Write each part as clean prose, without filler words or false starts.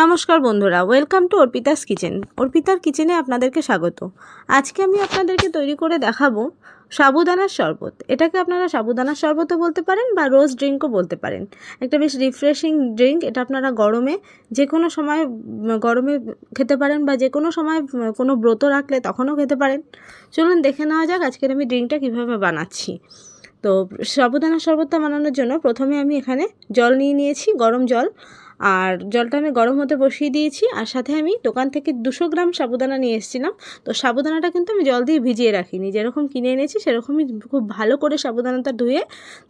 নমস্কার বন্ধুরা, welcome to Arpita's kitchen. অর্পিতার কিচেনে আপনাদেরকে স্বাগত। আজকে আমি আপনাদেরকে তৈরি করে দেখাবো সাবুদানার শরবত। এটাকে আপনারা সাবুদানার শরবতও বলতে পারেন বা রোজ ড্রিঙ্কও বলতে পারেন। একটা বেশ রিফ্রেশিং ড্রিঙ্ক। এটা আপনারা গরমে যে কোনো সময় গরমে খেতে পারেন বা যে কোনো সময় কোনো ব্রত রাখলে তখনও খেতে পারেন। চলুন দেখে নেওয়া যাক আজকের আমি ড্রিঙ্কটা কীভাবে বানাচ্ছি। তো সাবুদানার শরবতটা বানানোর জন্য প্রথমে আমি এখানে জল নিয়ে নিয়েছি, গরম জল। আর জলটা আমি গরম হতে বসিয়ে দিয়েছি। আর সাথে আমি দোকান থেকে 200 গ্রাম সাবুদানা নিয়ে এসেছিলাম। তো সাবুদানাটা কিন্তু আমি জল দিয়ে ভিজিয়ে রাখিনি, যেরকম কিনে এনেছি সেরকমই খুব ভালো করে সাবুদানাটা ধুয়ে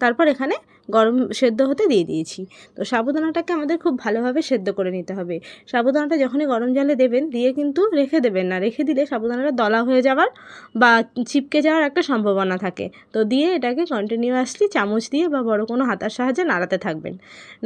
তারপর এখানে গরম সেদ্ধ হতে দিয়ে দিয়েছি। তো সাবুদানাটাকে আমাদের খুব ভালোভাবে সেদ্ধ করে নিতে হবে। সাবুদানাটা যখনই গরম জলে দেবেন, দিয়ে কিন্তু রেখে দেবেন না। রেখে দিলে সাবুদানাটা দলা হয়ে যাওয়ার বা চিপকে যাওয়ার একটা সম্ভাবনা থাকে। তো দিয়ে এটাকে কন্টিনিউয়াসলি চামচ দিয়ে বা বড় কোনো হাতার সাহায্যে নাড়াতে থাকবেন,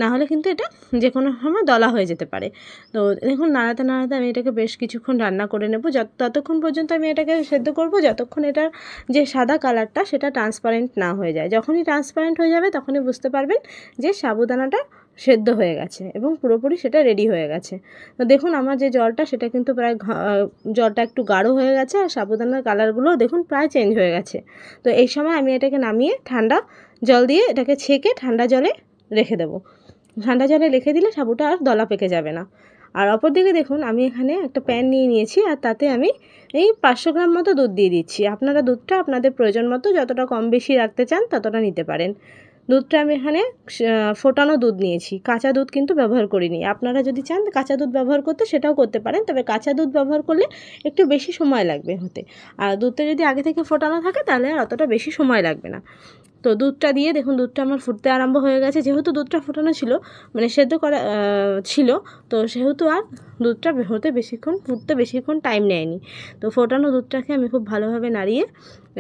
না হলে কিন্তু এটা যে কোনো সময় দলা হয়ে যেতে পারে। তো দেখুন নাড়াতে নাড়াতে আমি এটাকে বেশ কিছুক্ষণ রান্না করে নেব, ততক্ষণ পর্যন্ত আমি এটাকে সেদ্ধ করব যতক্ষণ এটার যে সাদা কালারটা সেটা ট্রান্সপারেন্ট না হয়ে যায়। যখনই ট্রান্সপারেন্ট হয়ে যাবে তখনই বুঝতে পারবেন যে সাবুদানাটা সেদ্ধ হয়ে গেছে এবং পুরোপুরি সেটা রেডি হয়ে গেছে। তো দেখুন আমার যে জলটা সেটা কিন্তু প্রায় জলটা একটু গাঢ় হয়ে গেছে আর সাবুদানার কালারগুলোও দেখুন প্রায় চেঞ্জ হয়ে গেছে। তো এই সময় আমি এটাকে নামিয়ে ঠান্ডা জল দিয়ে এটাকে ছেঁকে ঠান্ডা জলে রেখে দেবো। ঠান্ডা জলে রেখে দিলে সাবুটা আর দলা পেকে যাবে না। আর অপরদিকে দেখুন আমি এখানে একটা প্যান নিয়ে নিয়েছি আর তাতে আমি এই 500 গ্রাম মতো দুধ দিয়ে দিচ্ছি। আপনারা দুধটা আপনাদের প্রয়োজন মতো যতটা কম বেশি রাখতে চান ততটা নিতে পারেন। দুধটা আমি এখানে ফোটানো দুধ নিয়েছি, কাঁচা দুধ কিন্তু ব্যবহার করিনি। আপনারা যদি চান কাঁচা দুধ ব্যবহার করতে সেটাও করতে পারেন, তবে কাঁচা দুধ ব্যবহার করলে একটু বেশি সময় লাগবে হতে। আর দুধটা যদি আগে থেকে ফোটানো থাকে তাহলে আর অতটা বেশি সময় লাগবে না। তো দুধটা দিয়ে দেখুন দুধটা আমার ফুটতে আরম্ভ হয়ে গেছে। যেহেতু দুধটা ফোটানো ছিল, মানে সেদ্ধ করা ছিল, তো সেহেতু আর দুধটা ফুটতে বেশিক্ষণ টাইম নেয়নি। তো ফোটানো দুধটাকে আমি খুব ভালোভাবে নাড়িয়ে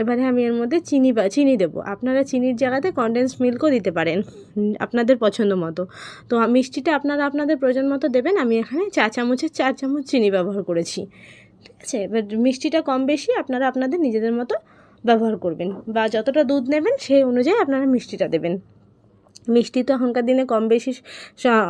এবারে আমি এর মধ্যে চিনি দেবো। আপনারা চিনির জায়গাতে কনডেন্স মিল্কও দিতে পারেন আপনাদের পছন্দ মতো। তো মিষ্টিটা আপনারা আপনাদের প্রয়োজন মতো দেবেন। আমি এখানে 4 চামচ চিনি ব্যবহার করেছি। ঠিক আছে, এবার মিষ্টিটা কম বেশি আপনারা আপনাদের নিজেদের মতো ব্যবহার করবেন বা যতটা দুধ নেবেন সেই অনুযায়ী আপনারা মিষ্টিটা দেবেন। মিষ্টি তো এখনকার দিনে কম বেশি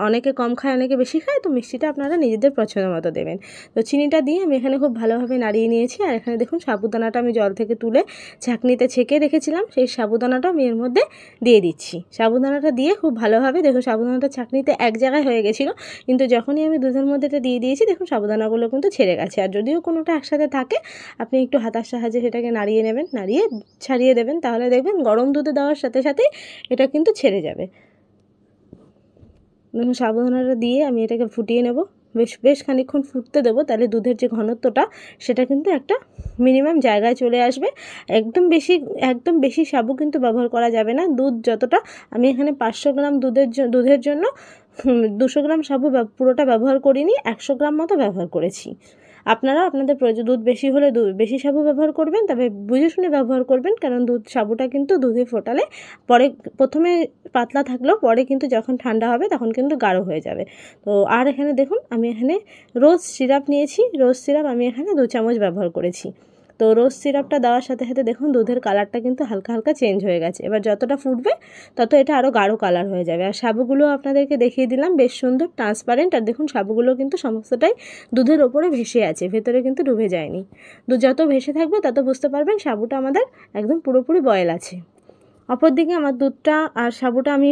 অনেকে কম খায় অনেকে বেশি খায়, তো মিষ্টিটা আপনারা নিজেদের পছন্দ মতো দেবেন। তো চিনিটা দিয়ে আমি এখানে খুব ভালোভাবে নাড়িয়ে নিয়েছি। আর এখানে দেখুন সাবুদানাটা আমি জল থেকে তুলে ছাঁকনিতে ছেঁকে রেখেছিলাম, সেই সাবুদানাটা আমি এর মধ্যে দিয়ে দিচ্ছি। সাবুদানাটা দিয়ে খুব ভালোভাবে দেখুন সাবুদানাটা ছাঁকনিতে এক জায়গায় হয়ে গেছিলো, কিন্তু যখনই আমি দুধের মধ্যে এটা দিয়ে দিয়েছি দেখুন সাবুদানাগুলো কিন্তু ছেড়ে গেছে। আর যদিও কোনোটা একসাথে থাকে আপনি একটু হাতার সাহায্যে সেটাকে নাড়িয়ে নেবেন, নাড়িয়ে ছাড়িয়ে দেবেন, তাহলে দেখবেন গরম দুধে দেওয়ার সাথে সাথেই এটা কিন্তু ছেড়ে যাবে। দেখুন সাবুদানাটা দিয়ে আমি এটাকে ফুটিয়ে নেব, বেশ খানিকক্ষণ ফুটতে দেবো, তাহলে দুধের যে ঘনত্বটা সেটা কিন্তু একটা মিনিমাম জায়গায় চলে আসবে। একদম বেশি সাবু কিন্তু ব্যবহার করা যাবে না। দুধ যতটা, আমি এখানে 500 গ্রাম দুধের জন্য 200 গ্রাম সাবু পুরোটা ব্যবহার করিনি, 100 গ্রাম মতো ব্যবহার করেছি। আপনারা আপনাদের প্রয়োজন দুধ বেশি হলে বেশি সাবু ব্যবহার করবেন, তবে বুঝে শুনে ব্যবহার করবেন, কারণ সাবুটা কিন্তু দুধে ফোটালে পরে প্রথমে পাতলা থাকলেও পরে কিন্তু যখন ঠান্ডা হবে তখন কিন্তু গাঢ় হয়ে যাবে। তো আর এখানে দেখুন আমি এখানে রোজ সিরাপ নিয়েছি। রোজ সিরাপ আমি এখানে 2 চামচ ব্যবহার করেছি। তো রোজ সিরাপটা দেওয়ার সাথে সাথে দেখুন দুধের কালারটা কিন্তু হালকা হালকা চেঞ্জ হয়ে গেছে। এবার যতটা ফুটবে তত এটা আরও গাঢ় কালার হয়ে যাবে। আর সাবুগুলো আপনাদেরকে দেখিয়ে দিলাম, বেশ সুন্দর ট্রান্সপারেন্ট। আর দেখুন সাবুগুলো কিন্তু সমস্তটাই দুধের ওপরে ভেসে আছে, ভেতরে কিন্তু ডুবে যায়নি। দুধ যত ভেসে থাকবে তত বুঝতে পারবেন সাবুটা আমাদের একদম পুরোপুরি বয়েল আছে। অপরদিকে আমার দুধটা আর সাবুটা আমি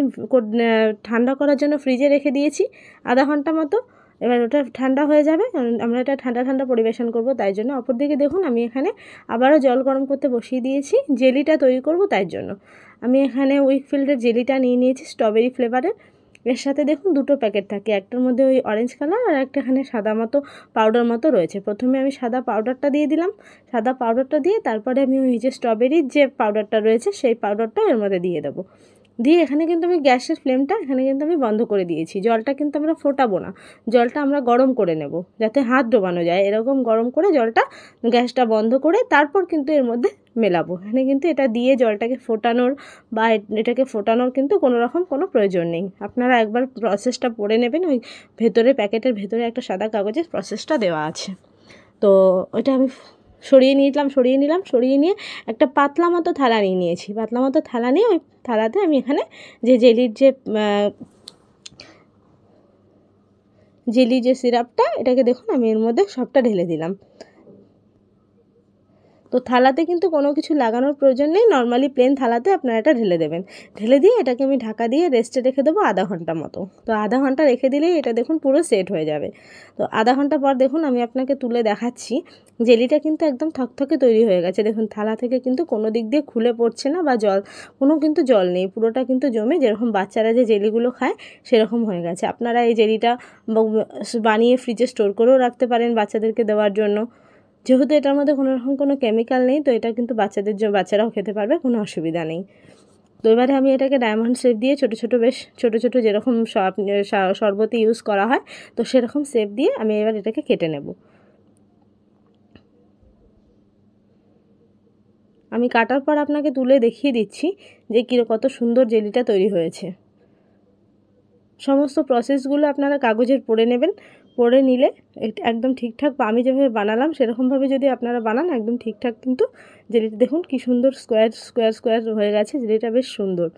ঠান্ডা করার জন্য ফ্রিজে রেখে দিয়েছি আধা ঘন্টা মতো। এবার ওটা ঠান্ডা হয়ে যাবে, আমরা এটা ঠান্ডা পরিবেশন করব, তাই জন্য। অপরদিকে দেখুন আমি এখানে আবারও জল গরম করতে বসিয়ে দিয়েছি জেলিটা তৈরি করব, তাই জন্য আমি এখানে উইকফিল্ডের জেলিটা নিয়ে নিয়েছি স্ট্রবেরি ফ্লেভারের। এর সাথে দেখুন 2টো প্যাকেট থাকে, একটার মধ্যে ওই অরেঞ্জ কালার আর একটা এখানে সাদা মতো পাউডার মতো রয়েছে। প্রথমে আমি সাদা পাউডারটা দিয়ে দিলাম, সাদা পাউডারটা দিয়ে তারপরে আমি ওই যে স্ট্রবেরির যে পাউডারটা রয়েছে সেই পাউডারটা এর মধ্যে দিয়ে দেবো। দিয়ে এখানে কিন্তু আমি গ্যাসের ফ্লেমটা এখানে কিন্তু আমি বন্ধ করে দিয়েছি। জলটা কিন্তু আমরা ফোটাবো না, জলটা আমরা গরম করে নেব, যাতে হাত ডোবানো যায় এরকম গরম করে জলটা গ্যাসটা বন্ধ করে তারপর কিন্তু এর মধ্যে মেলাবো। এখানে কিন্তু এটা দিয়ে জলটাকে ফোটানোর বা এটাকে ফোটানোর কিন্তু কোনো প্রয়োজন নেই। আপনারা একবার প্রসেসটা পড়ে নেবেন, ওই প্যাকেটের ভেতরে একটা সাদা কাগজে প্রসেসটা দেওয়া আছে। তো ওইটা আমি সরিয়ে নিলাম, সরিয়ে নিয়ে একটা পাতলা মতো থালা নিয়েছি। পাতলা মতো থালা নিয়ে ওই থালাতে আমি এখানে যে জেলির যে জেলি যে সিরাপটা, এটাকে দেখুন আমি এর মধ্যে সবটা ঢেলে দিলাম। তো থালাতে কিন্তু কোনো কিছু লাগানোর প্রয়োজন নেই, নর্মালি প্লেন থালাতে আপনারা এটা ঢেলে দেবেন। ঢেলে দিয়ে এটাকে আমি ঢাকা দিয়ে রেস্টে রেখে দেবো আধা ঘন্টা মতো। তো আধা ঘন্টা রেখে দিলেই এটা দেখুন পুরো সেট হয়ে যাবে। তো আধা ঘন্টা পর দেখুন আমি আপনাকে তুলে দেখাচ্ছি, জেলিটা কিন্তু একদম থকথকে তৈরি হয়ে গেছে। দেখুন থালা থেকে কিন্তু কোনো দিক দিয়ে খুলে পড়ছে না বা কোনো কিন্তু জল নেই, পুরোটা কিন্তু জমে যেরকম বাচ্চারা যে জেলিগুলো খায় সেরকম হয়ে গেছে। আপনারা এই জেলিটা বানিয়ে ফ্রিজে স্টোর করেও রাখতে পারেন বাচ্চাদেরকে দেওয়ার জন্য। যেহেতু এটার মধ্যে কোনো রকম কোনো কেমিক্যাল নেই, তো এটা কিন্তু বাচ্চারাও খেতে পারবে, কোনো অসুবিধা নেই। তো এবারে আমি এটাকে ডায়মন্ড শেপ দিয়ে বেশ ছোটো ছোটো যেরকম শরবতে ইউজ করা হয়, তো সেরকম শেপ দিয়ে আমি এবার এটাকে কেটে নেব। আমি কাটার পর আপনাকে তুলে দেখিয়ে দিচ্ছি যে কত সুন্দর জেলিটা তৈরি হয়েছে। সমস্ত প্রসেসগুলো আপনারা কাগজের পড়ে নেবেন, পড়ে নিলে একদম ঠিকঠাক আমি যেভাবে বানালাম সেরকমভাবে যদি আপনারা বানান একদম ঠিকঠাক কিন্তু জেলিটা দেখুন কি সুন্দর স্কোয়ার হয়ে গেছে, জেলিটা বেশ সুন্দর।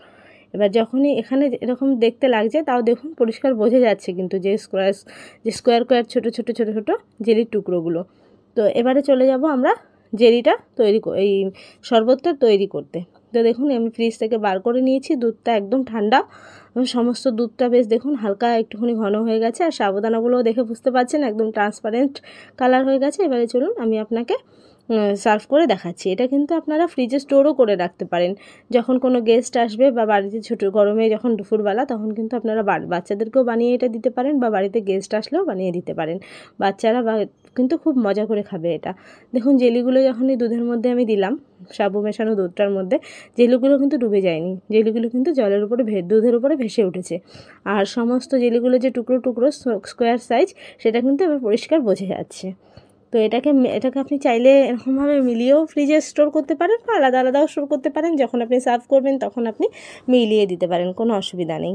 এবার যখনই এখানে এরকম দেখতে লাগছে তাও দেখুন পরিষ্কার বোঝা যাচ্ছে কিন্তু যে স্কোয়ার ছোটো জেলির টুকরোগুলো। তো এবারে চলে যাব আমরা জেলিটা এই শরবতটা তৈরি করতে। তো দেখুন আমি ফ্রিজ থেকে বার করে নিয়েছি, দুধটা একদম ঠান্ডা, সমস্ত দুধটা বেশ দেখুন হালকা একটুখানি ঘন হয়ে গেছে, আর সাবুদানাগুলোও দেখে বুঝতে পারছেন একদম ট্রান্সপারেন্ট কালার হয়ে গেছে। এবারে চলুন আমি আপনাকে সার্ভ করে দেখাচ্ছি। এটা কিন্তু আপনারা ফ্রিজে স্টোরও করে রাখতে পারেন, যখন কোনো গেস্ট আসবে বা বাড়িতে ছোটো গরমে যখন দুপুরবেলা তখন কিন্তু আপনারা বাচ্চাদেরকেও বানিয়ে এটা দিতে পারেন, বা বাড়িতে গেস্ট আসলেও বানিয়ে দিতে পারেন। বাচ্চারা কিন্তু খুব মজা করে খাবে এটা। দেখুন জেলিগুলো যখনই দুধের মধ্যে আমি দিলাম, সাবু মেশানো দুধটার মধ্যে, জেলিগুলো কিন্তু ডুবে যায়নি, জেলিগুলো কিন্তু জলের উপরে দুধের উপরে ভেসে উঠেছে। আর সমস্ত জেলিগুলো যে টুকরো স্কোয়ার সাইজ, সেটা কিন্তু এবার পরিষ্কার বোঝা যাচ্ছে। তো এটাকে আপনি চাইলে এরকমভাবে মিলিয়েও ফ্রিজে স্টোর করতে পারেন, বা আলাদা আলাদাও স্টোর করতে পারেন, যখন আপনি সার্ভ করবেন তখন আপনি মিলিয়ে দিতে পারেন, কোনো অসুবিধা নেই।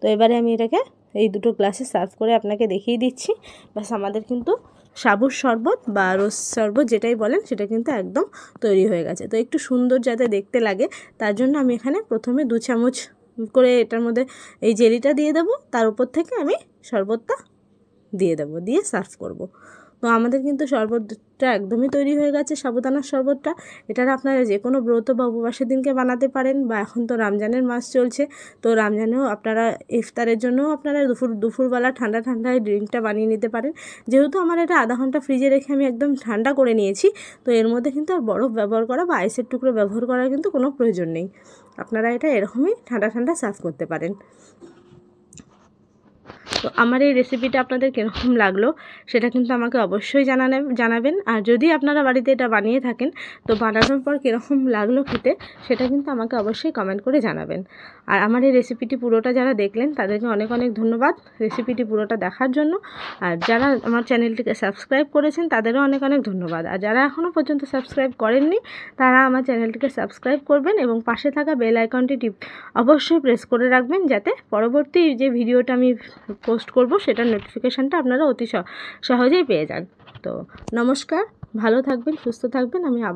তো এবারে আমি এটাকে এই দুটো গ্লাসে সার্ভ করে আপনাকে দেখিয়ে দিচ্ছি। ব্যাস আমাদের কিন্তু সাবুর শরবত বা রোজ শরবত যেটাই বলেন সেটা কিন্তু একদম তৈরি হয়ে গেছে। তো একটু সুন্দর যাতে দেখতে লাগে তার জন্য আমি এখানে প্রথমে 2 চামচ করে এটার মধ্যে এই জেলিটা দিয়ে দেবো, তার উপর থেকে আমি শরবতটা দিয়ে দেবো, দিয়ে সার্ভ করব। তো আমাদের কিন্তু শরবতটা একদমই তৈরি হয়ে গেছে, সাবুদানার শরবতটা। এটার আপনারা যে কোনো ব্রত বা উপবাসের দিনকে বানাতে পারেন, বা এখন তো রমজানের মাস চলছে, তো রমজানেও আপনারা ইফতারের জন্যও আপনারা দুপুরবেলা ঠান্ডায় ড্রিঙ্কটা বানিয়ে নিতে পারেন। যেহেতু আমার এটা আধা ঘন্টা ফ্রিজে রেখে আমি একদম ঠান্ডা করে নিয়েছি, তো এর মধ্যে কিন্তু আর বরফ ব্যবহার করা বা আইসের টুকরো ব্যবহার করার কিন্তু কোনো প্রয়োজন নেই। আপনারা এটা এরকমই ঠান্ডা সার্ভ করতে পারেন। তো আমার এই রেসিপিটা আপনাদের কীরকম লাগলো সেটা কিন্তু আমাকে অবশ্যই জানাবেন। আর যদি আপনারা বাড়িতে এটা বানিয়ে থাকেন, তো বানানোর পর কীরকম লাগলো খেতে সেটা কিন্তু আমাকে অবশ্যই কমেন্ট করে জানাবেন। আর আমার এই রেসিপিটি পুরোটা যারা দেখলেন তাদেরকে অনেক ধন্যবাদ রেসিপিটি পুরোটা দেখার জন্য। আর যারা আমার চ্যানেলটিকে সাবস্ক্রাইব করেছেন তাদেরও অনেক ধন্যবাদ। আর যারা এখনও পর্যন্ত সাবস্ক্রাইব করেননি তারা আমার চ্যানেলটিকে সাবস্ক্রাইব করবেন এবং পাশে থাকা বেল আইকনটি অবশ্যই প্রেস করে রাখবেন, যাতে পরবর্তী যে ভিডিওটা আমি পোস্ট করব সেটার নোটিফিকেশানটা আপনারা অতি সহজেই পেয়ে যান। তো নমস্কার, ভালো থাকবেন, সুস্থ থাকবেন। আমি আবার